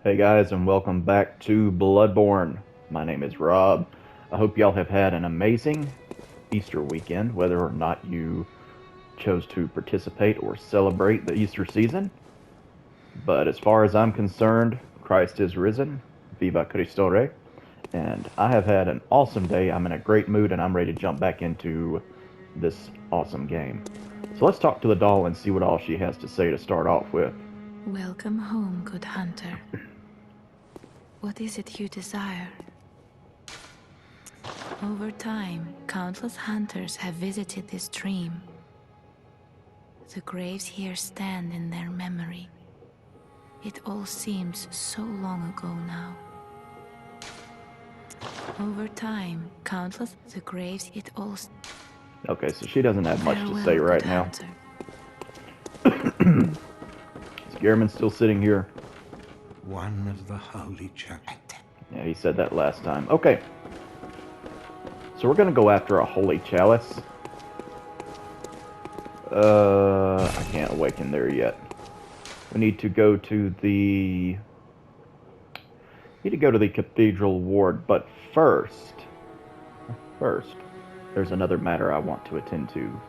Hey guys, and welcome back to Bloodborne. My name is Rob. I hope y'all have had an amazing Easter weekend, whether or not you chose to participate or celebrate the Easter season. But as far as I'm concerned, Christ is risen. Viva Cristo Rey. And I have had an awesome day. I'm in a great mood, and I'm ready to jump back into this awesome game. So let's talk to the doll and see what all she has to say to start off with. Welcome home, good hunter. What is it you desire? Over time, countless hunters have visited this stream. The graves here stand in their memory. It all seems so long ago now. Over time, countless the graves it all. Okay, so she doesn't have much to Farewell, say right good now. hunter. Is Gehrman still sitting here? One of the Holy Chapter. Yeah, he said that last time. Okay. So we're going to go after a Holy Chalice. I can't awaken there yet. We need to go to the... Cathedral Ward, but first, there's another matter I want to attend to.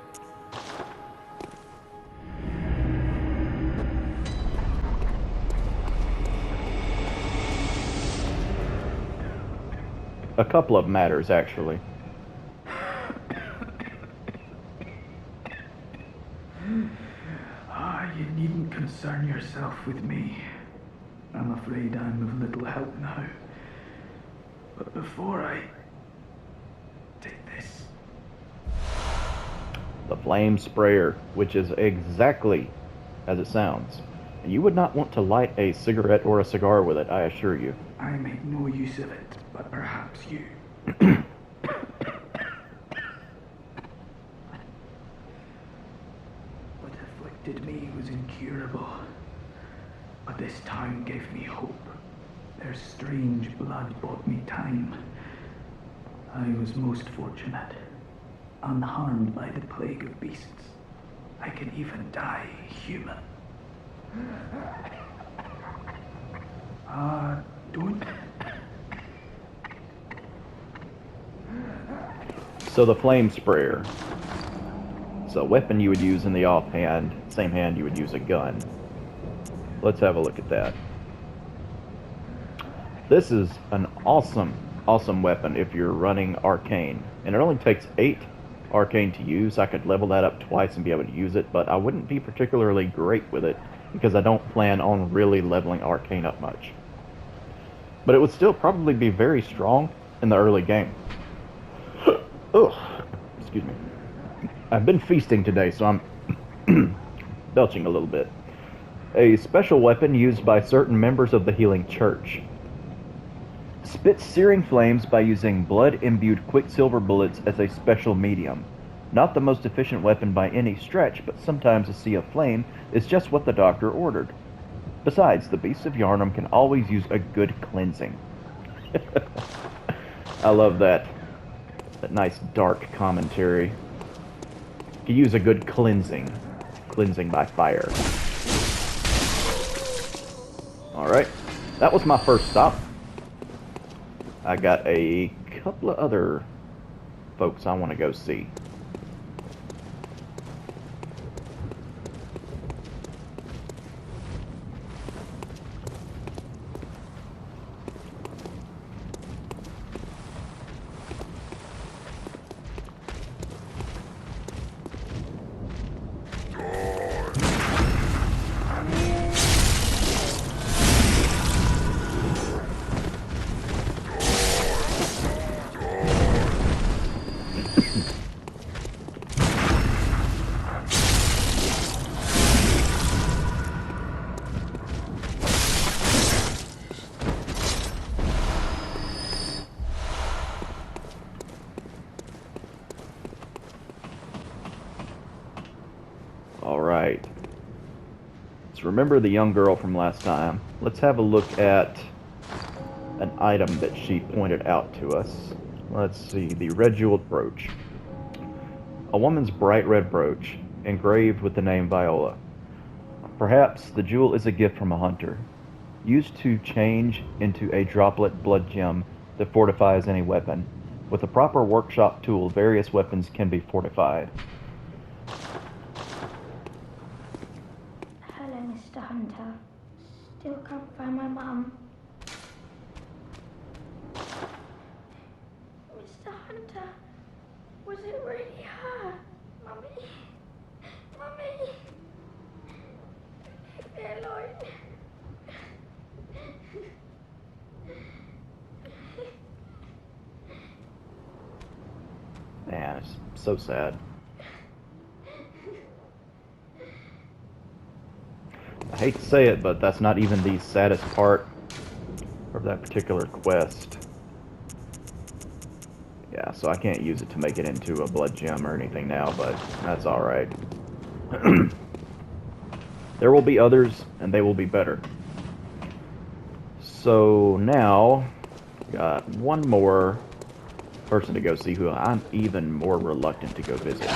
A couple of matters, actually. You needn't concern yourself with me. I'm afraid I'm of little help now. But before I take this... The flame sprayer, which is exactly as it sounds. And you would not want to light a cigarette or a cigar with it, I assure you. I make no use of it, but perhaps you. What afflicted me was incurable, but this town gave me hope. Their strange blood bought me time. I was most fortunate, unharmed by the plague of beasts. I can even die human. Don't... So the flame sprayer. It's a weapon you would use in the offhand, same hand you would use a gun. Let's have a look at that. This is an awesome weapon if you're running arcane. And it only takes 8 arcane to use. I could level that up twice and be able to use it, but I wouldn't be particularly great with it because I don't plan on really leveling arcane up much. But it would still probably be very strong in the early game. Ugh, excuse me. I've been feasting today, so I'm belching a little bit. A special weapon used by certain members of the Healing Church. Spits searing flames by using blood-imbued quicksilver bullets as a special medium. Not the most efficient weapon by any stretch, but sometimes a sea of flame is just what the doctor ordered. Besides, the beasts of Yharnam can always use a good cleansing. I love that. That nice dark commentary. Could use a good cleansing. Cleansing by fire. Alright. That was my first stop. I got a couple of other folks I want to go see. Alright. So remember the young girl from last time. Let's have a look at an item that she pointed out to us. Let's see, the red jeweled brooch. A woman's bright red brooch, engraved with the name Viola. Perhaps the jewel is a gift from a hunter. Used to change into a droplet blood gem that fortifies any weapon. With a proper workshop tool, various weapons can be fortified. Hello, Mr. Hunter. Still can't find my mum. Mr. Hunter, was it really her? Mummy? Mummy? Leave me alone. Man, it's so sad. I hate to say it, but that's not even the saddest part of that particular quest. Yeah, so I can't use it to make it into a blood gem or anything now, but that's alright. There will be others, and they will be better. So now, got one more person to go see who I'm even more reluctant to go visit.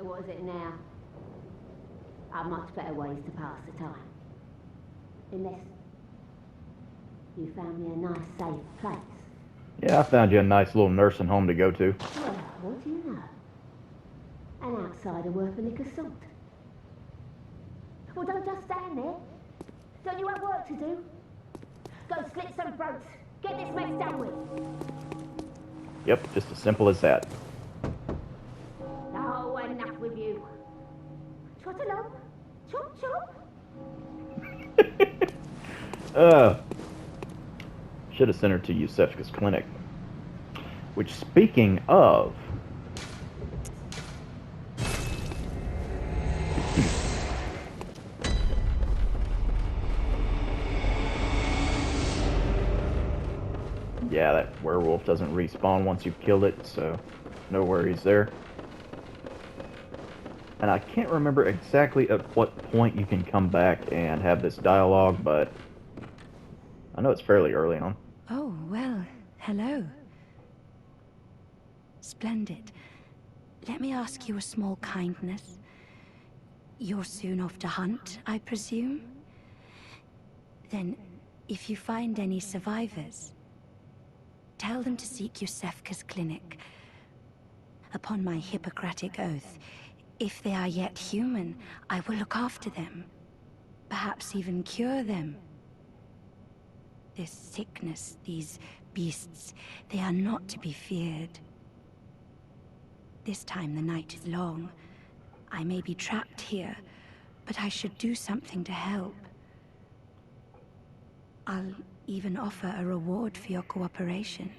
What is it now? Are much better ways to pass the time. Unless you found me a nice, safe place. Yeah, I found you a nice little nursing home to go to. Well, what do you know? An outsider worth a lick of salt. Well, don't just stand there. Don't you have work to do? Go slit some throats. Get this mess done with. Yep, just as simple as that. Oh, enough with you. Trot along. Chop, chop. Should have sent her to Yusefka's clinic. Which, speaking of... yeah, that werewolf doesn't respawn once you've killed it, so no worries there. And I can't remember exactly at what point you can come back and have this dialogue, but I know it's fairly early on. Oh, well, hello. Splendid. Let me ask you a small kindness. You're soon off to hunt, I presume? Then, if you find any survivors, tell them to seek Yusefka's clinic. Upon my Hippocratic oath, if they are yet human, I will look after them. Perhaps even cure them. This sickness, these beasts, they are not to be feared. This time the night is long. I may be trapped here, but I should do something to help. I'll even offer a reward for your cooperation.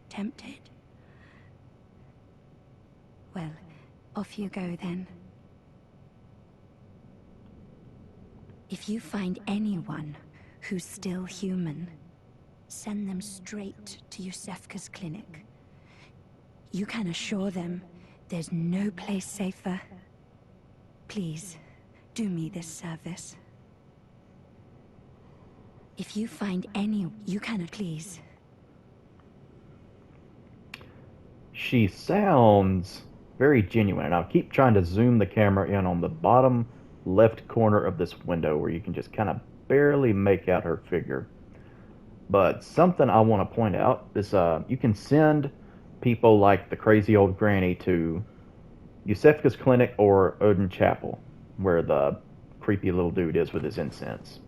Tempted? Well, off you go then. If you find anyone who's still human, send them straight to Yusefka's clinic. You can assure them there's no place safer. Please, do me this service. If you find any, you can please. She sounds very genuine, and I'll keep trying to zoom the camera in on the bottom left corner of this window where you can just kind of barely make out her figure. But something I want to point out is you can send people like the crazy old granny to Yusefka's clinic or Odin Chapel, where the creepy little dude is with his incense.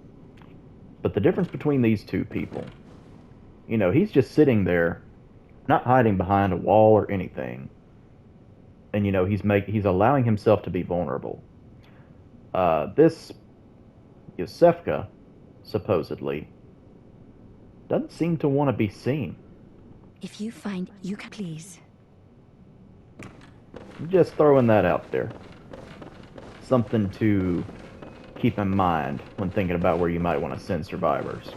But the difference between these two people, you know, he's just sitting there, not hiding behind a wall or anything. And, you know, he's allowing himself to be vulnerable. This Yusefka, supposedly, doesn't seem to want to be seen. If you find, you can please. Just throwing that out there. Something to keep in mind when thinking about where you might want to send survivors.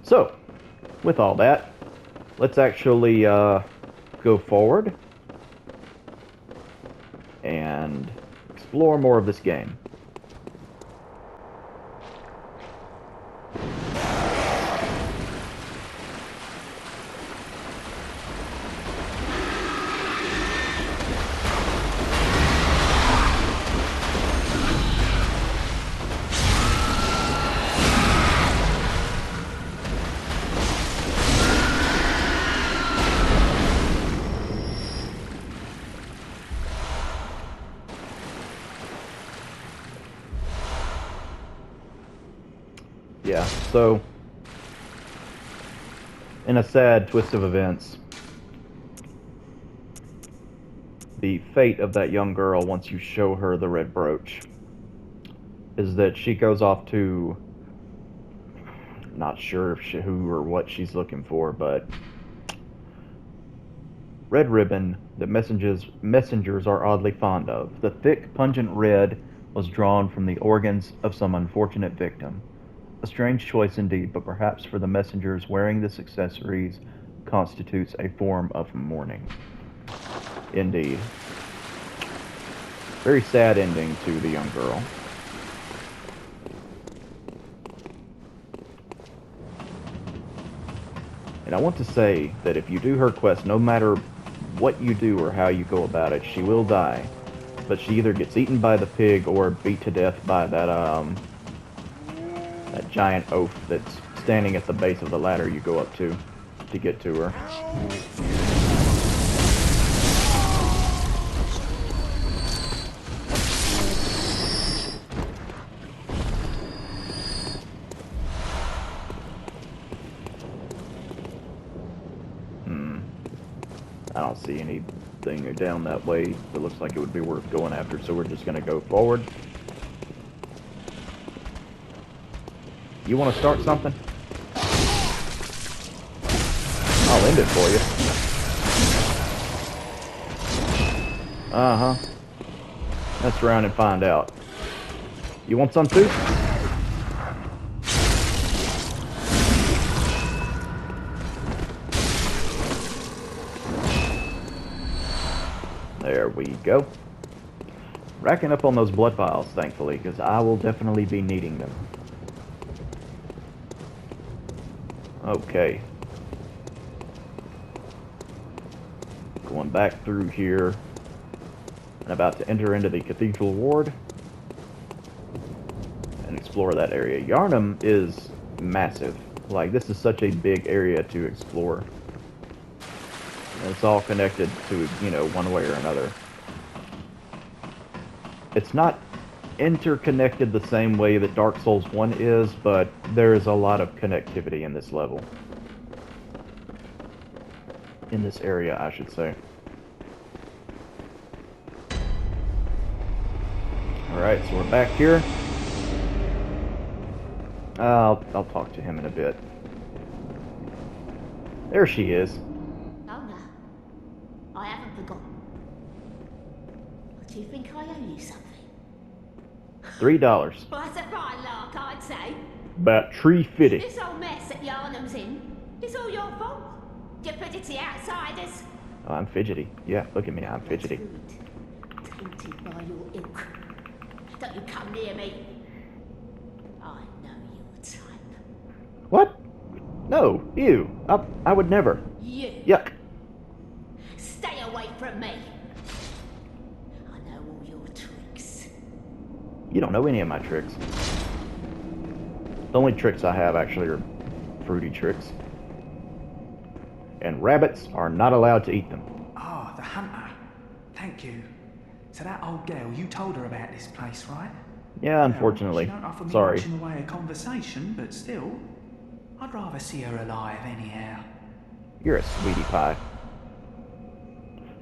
So, with all that, let's actually go forward and explore more of this game. Yeah, so, in a sad twist of events, the fate of that young girl, once you show her the red brooch, is that she goes off to, not sure if who or what she's looking for, but red ribbon that messengers are oddly fond of. The thick, pungent red was drawn from the organs of some unfortunate victim. A strange choice indeed, but perhaps for the messengers, wearing this accessories constitutes a form of mourning. Indeed. Very sad ending to the young girl. And I want to say that if you do her quest, no matter what you do or how you go about it, she will die. But she either gets eaten by the pig or beat to death by that giant oaf that's standing at the base of the ladder you go up to get to her. I don't see anything down that way that looks like it would be worth going after, so we're just going to go forward. You want to start something? I'll end it for you. Uh-huh. Mess around and find out. You want some too? There we go. Racking up on those blood vials, thankfully, because I will definitely be needing them. Okay. Going back through here and about to enter into the Cathedral Ward and explore that area. Yharnam is massive. Like, this is such a big area to explore. And it's all connected to, you know, one way or another. It's not interconnected the same way that Dark Souls 1 is, but there is a lot of connectivity in this level. In this area, I should say. Alright, so we're back here. I'll talk to him in a bit. There she is. Oh no, I haven't forgotten. Do you think I owe you something? $3. Well, that's a fine lark, I'd say. About $3.50. This whole mess that Yarnum's in, it's all your fault. Stupidity outsiders. Oh, I'm fidgety. Yeah, look at me, I'm fidgety. Good. Tainted by your ilk. Don't you come near me. I know your type. What? No, ew. I would never. You. Yuck. Stay away from me. I know all your tricks. You don't know any of my tricks. The only tricks I have actually are fruity tricks. And rabbits are not allowed to eat them. Ah, the hunter. Thank you. So that old girl, you told her about this place, right? Yeah, unfortunately. Well, she don't offer me Sorry. much in the way of conversation, but still, I'd rather see her alive anyhow. You're a sweetie pie.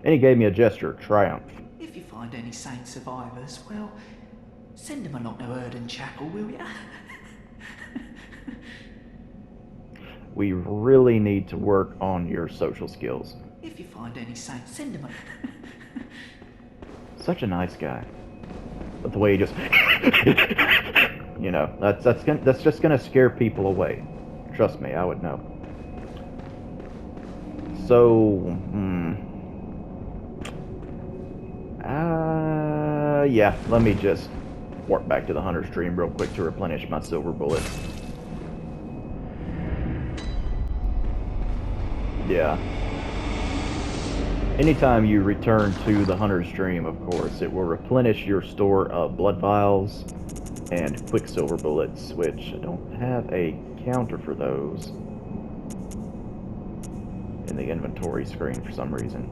And he gave me a gesture of triumph. If you find any saint survivors, well, send them along to Erden Chapel, will ya? We really need to work on your social skills. If you find any saints, send them. Such a nice guy. But the way he just... you know, that's just gonna scare people away. Trust me, I would know. So... yeah, let me just warp back to the Hunter's Dream real quick to replenish my silver bullets. Yeah. Anytime you return to the Hunter's Dream, of course, it will replenish your store of blood vials and quicksilver bullets, which I don't have a counter for those in the inventory screen for some reason.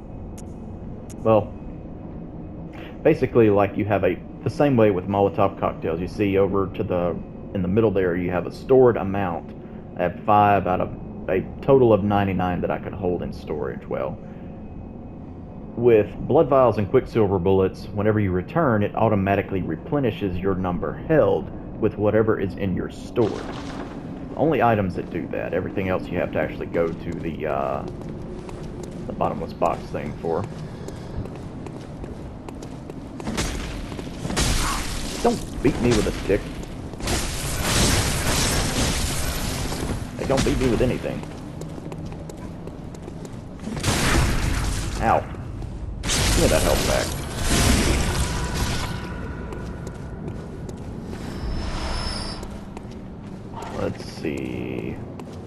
Well, basically, like you have the same way with Molotov cocktails. You see over to in the middle there, you have a stored amount. I have 5 out of a total of 99 that I can hold in storage. Well, with blood vials and quicksilver bullets, whenever you return, it automatically replenishes your number held with whatever is in your store. Only items that do that. Everything else you have to actually go to the bottomless box thing for. Don't beat me with a stick. Hey, don't beat me with anything. Ow. Give me that health back. Let's see.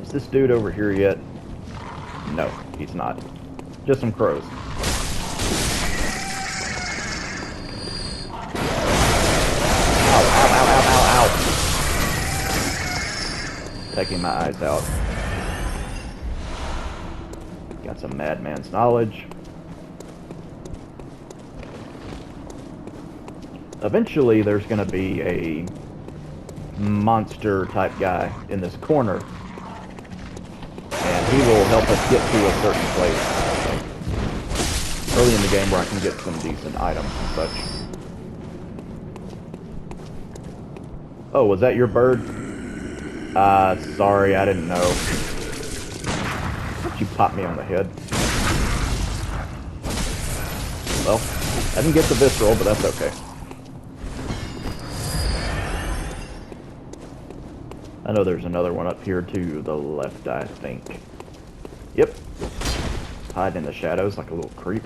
Is this dude over here yet? No, he's not. Just some crows. Ow, ow, ow, ow, ow, ow. Taking my eyes out. Got some madman's knowledge. Eventually, there's going to be a monster type guy in this corner, and he will help us get to a certain place early in the game where I can get some decent items and such. Oh, was that your bird? Sorry, I didn't know. Why'd you pop me on the head? Well, I didn't get the visceral, but that's okay. I know there's another one up here to the left, I think. Yep. Hiding in the shadows like a little creep.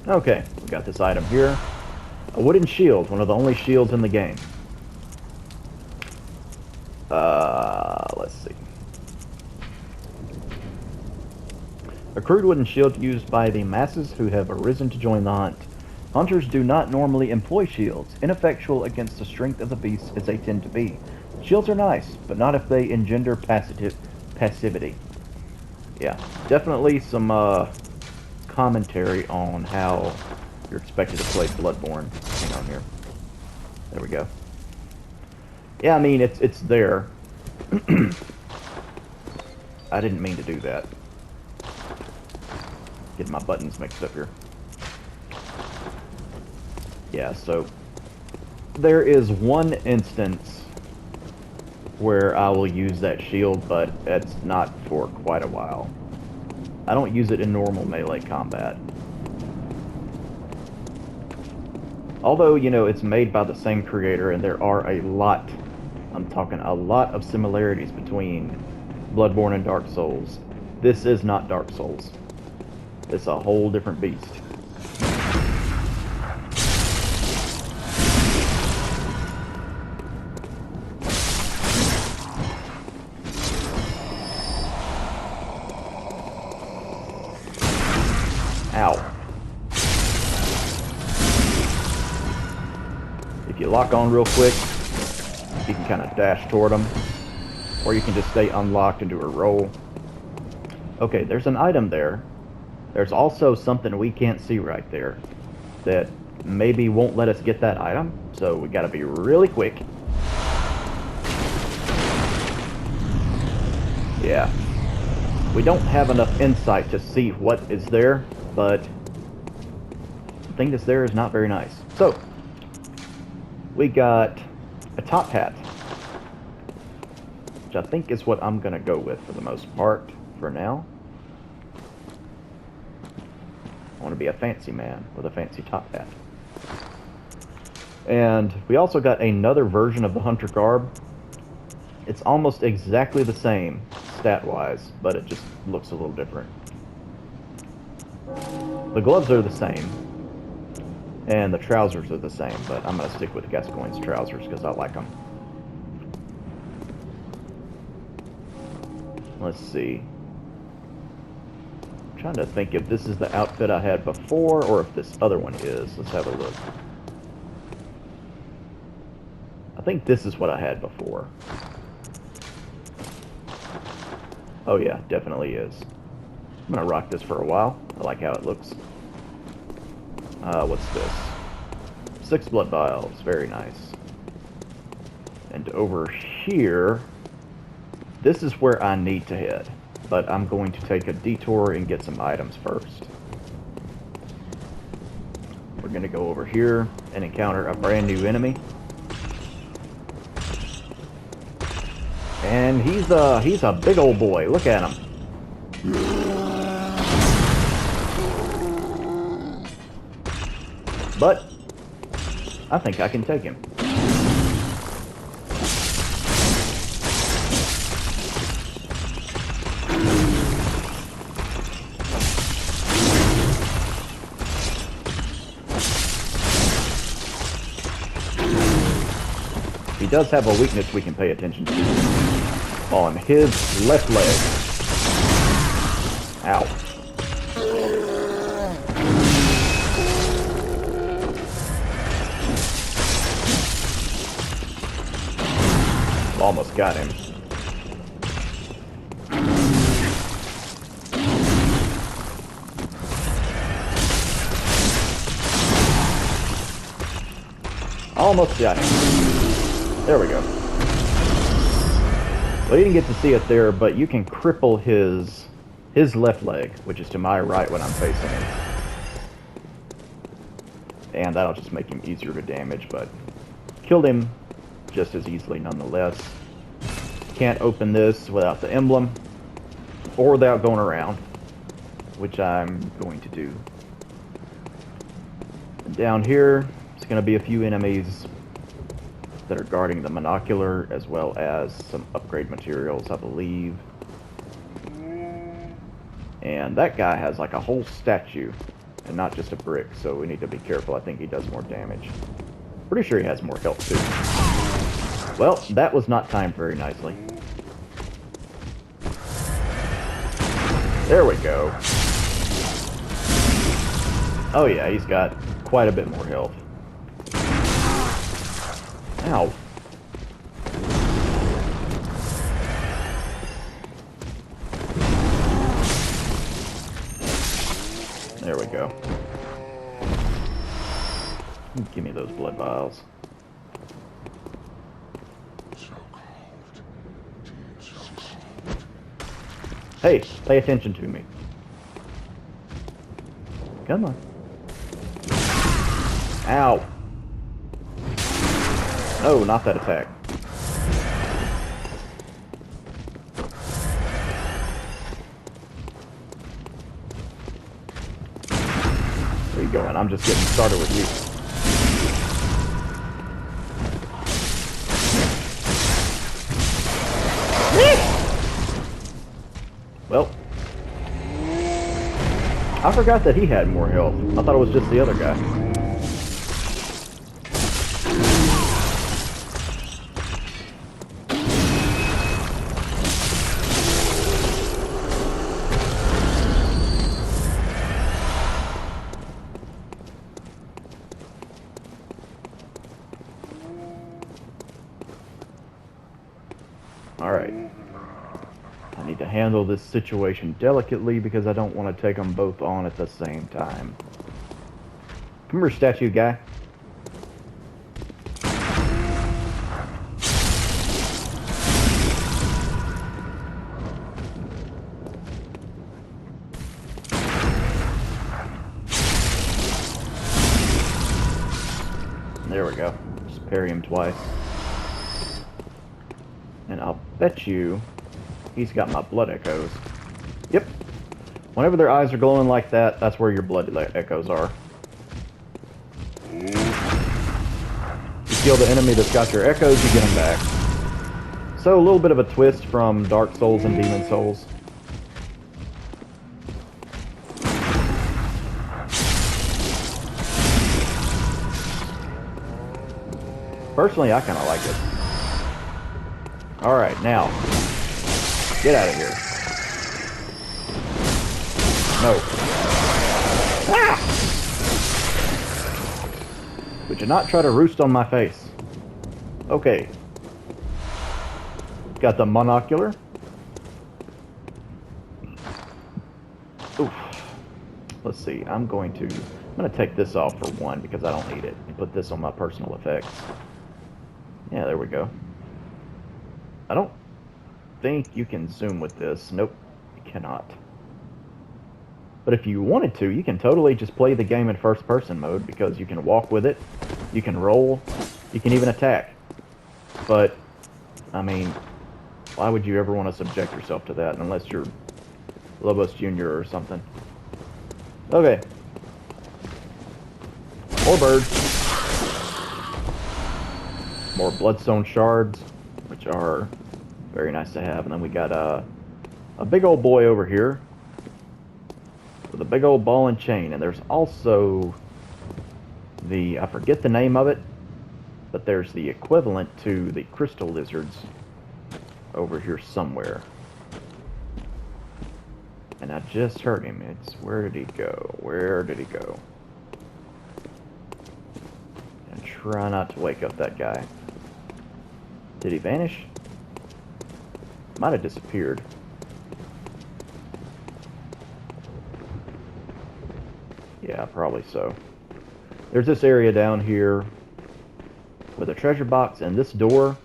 Okay, we got this item here. A wooden shield, one of the only shields in the game. Let's see. A crude wooden shield used by the masses who have arisen to join the hunt. Hunters do not normally employ shields, ineffectual against the strength of the beast as they tend to be. Shields are nice, but not if they engender passivity. Yeah, definitely some commentary on how you're expected to play Bloodborne. Hang on here. There we go. Yeah, I mean, it's there. I didn't mean to do that. Getting my buttons mixed up here. Yeah, so there is one instance where I will use that shield, but it's not for quite a while. I don't use it in normal melee combat. Although, you know, it's made by the same creator, and there are a lot, I'm talking a lot of similarities between Bloodborne and Dark Souls. This is not Dark Souls. It's a whole different beast. Ow. If you lock on real quick, you can kind of dash toward them, or you can just stay unlocked and do a roll. Okay, there's an item there. There's also something we can't see right there that maybe won't let us get that item, so we gotta be really quick. Yeah. We don't have enough insight to see what is there, but the thing that's there is not very nice. So, we got a top hat, which I think is what I'm going to go with for the most part for now. I want to be a fancy man with a fancy top hat. And we also got another version of the Hunter Garb. It's almost exactly the same stat-wise, but it just looks a little different. The gloves are the same, and the trousers are the same, but I'm going to stick with Gascoigne's trousers because I like them. Let's see. I'm trying to think if this is the outfit I had before, or if this other one is. Let's have a look. I think this is what I had before. Oh yeah, definitely is. I'm gonna rock this for a while. I like how it looks. What's this? 6 blood vials, very nice. And over here, this is where I need to head, but I'm going to take a detour and get some items first. We're gonna go over here and encounter a brand new enemy. And he's a big old boy. Look at him. But I think I can take him. He does have a weakness we can pay attention to on his left leg. Ow. Almost got him. Almost got him. There we go. Well, you didn't get to see it there, but you can cripple his left leg, which is to my right when I'm facing him. And that'll just make him easier to damage, but killed him just as easily nonetheless. Can't open this without the emblem, or without going around, which I'm going to do. And down here, it's going to be a few enemies that are guarding the monocular, as well as some upgrade materials, I believe. And that guy has like a whole statue, and not just a brick, so we need to be careful. I think he does more damage. Pretty sure he has more health too. Well, that was not timed very nicely. There we go. Oh yeah, he's got quite a bit more health. Ow. There we go. Give me those blood vials. Hey, pay attention to me. Come on. Ow. Oh, not that attack. you going? I'm just getting started with you. Well, I forgot that he had more health. I thought it was just the other guy. Alright. I need to handle this situation delicately because I don't want to take them both on at the same time. Come here, statue guy. There we go. Just parry him twice. And I'll bet you he's got my blood echoes. Yep. Whenever their eyes are glowing like that, that's where your blood echoes are. You kill the enemy that's got your echoes, you get them back. So a little bit of a twist from Dark Souls and Demon Souls. Personally, I kind of like it. Alright, now, get out of here. No. Ah! Would you not try to roost on my face? Okay. Got the monocular. Oof. Let's see, I'm going to take this off for one because I don't need it. And put this on my personal effects. Yeah, there we go. I don't think you can zoom with this. Nope, you cannot. But if you wanted to, you can totally just play the game in first-person mode because you can walk with it, you can roll, you can even attack. But, I mean, why would you ever want to subject yourself to that unless you're Lobos Jr. or something? Okay. More birds. More Bloodstone Shards, which are very nice to have. And then we got a big old boy over here with a big old ball and chain. And there's also I forget the name of it, but there's the equivalent to the crystal lizards over here somewhere. And I just heard him. Where did he go? Where did he go? And try not to wake up that guy. Did he vanish? Might have disappeared. Yeah, probably so. There's this area down here with a treasure box, and this door,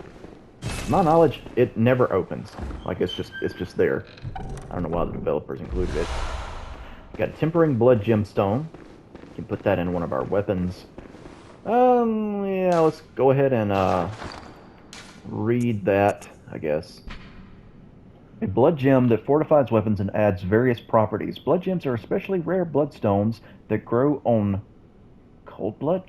to my knowledge, it never opens. Like it's just there. I don't know why the developers included it. Got a tempering blood gemstone. You can put that in one of our weapons. Yeah, let's go ahead and read that, I guess. A blood gem that fortifies weapons and adds various properties. Blood gems are especially rare bloodstones that grow on cold blood.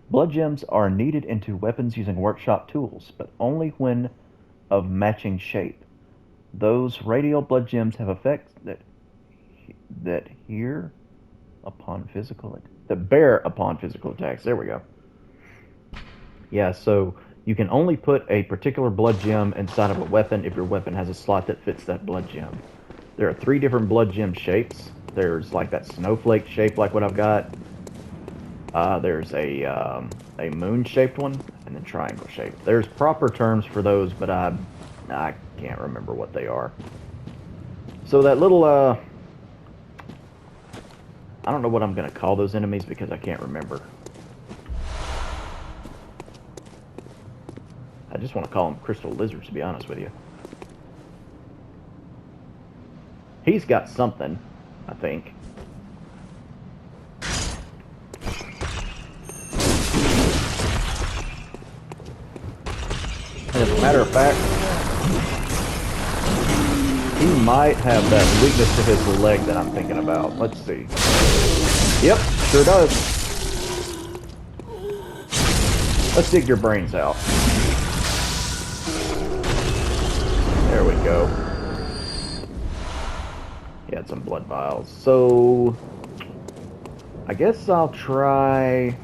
Blood gems are kneaded into weapons using workshop tools, but only when of matching shape. Those radial blood gems have effects that bear upon physical attacks. There we go. Yeah, so you can only put a particular blood gem inside of a weapon if your weapon has a slot that fits that blood gem. There are 3 different blood gem shapes. There's like that snowflake shape like what I've got. There's a moon-shaped one, and then triangle-shaped. There's proper terms for those, but I can't remember what they are. So that little, I don't know what I'm going to call those enemies because I can't remember. I just want to call them crystal lizards, to be honest with you. He's got something, I think. And as a matter of fact, he might have that weakness to his leg that I'm thinking about. Let's see. Yep, sure does. Let's dig your brains out. There we go. He had some blood vials. So, I guess I'll try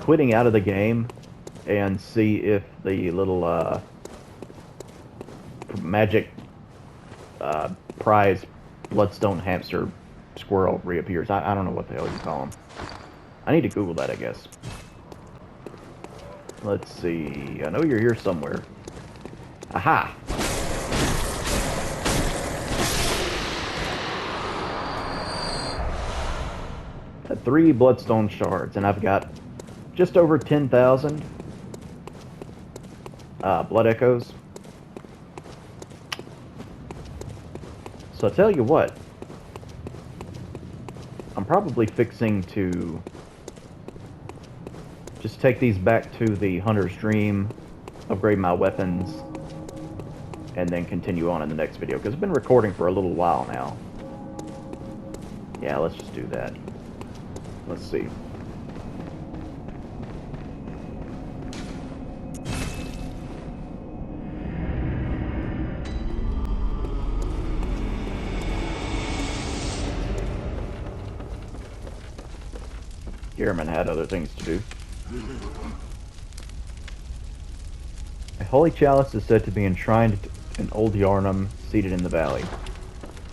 quitting out of the game and see if the little magic prize bloodstone hamster squirrel reappears. I don't know what the hell you call him. I need to Google that, I guess. Let's see. I know you're here somewhere. Aha! Had 3 Bloodstone Shards, and I've got just over 10,000 Blood Echoes. So I tell you what, I'm probably fixing to just take these back to the Hunter's Dream, upgrade my weapons, and then continue on in the next video, because I've been recording for a little while now. Yeah, let's just do that. Let's see. Gehrman had other things to do. A holy chalice is said to be enshrined in Old Yarnum, seated in the valley.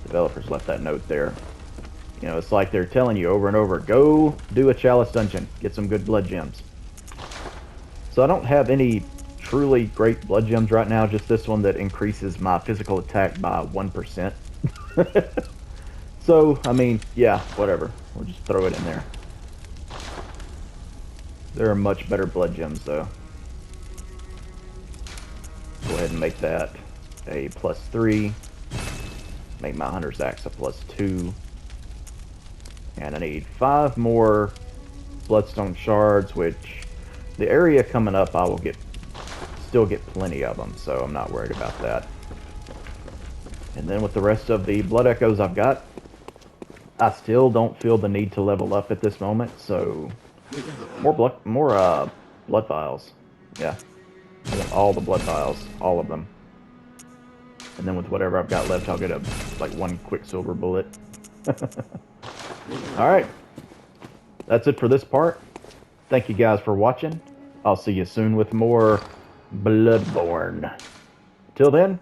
Developers left that note there. You know, it's like they're telling you over and over, go do a chalice dungeon, get some good blood gems. So I don't have any truly great blood gems right now, just this one that increases my physical attack by 1%. So, I mean, yeah, whatever. We'll just throw it in there. There are much better blood gems, though. Go ahead and make that a +3. Make my Hunter's Axe a +2. And I need 5 more Bloodstone Shards, which the area coming up I will still get plenty of them, so I'm not worried about that. And then with the rest of the Blood Echoes I've got, I still don't feel the need to level up at this moment, so more blood vials. Yeah, I want all the blood vials, all of them. And then with whatever I've got left, I'll get like 1 Quicksilver bullet. Alright, that's it for this part. Thank you guys for watching. I'll see you soon with more Bloodborne. Till then,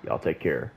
y'all take care.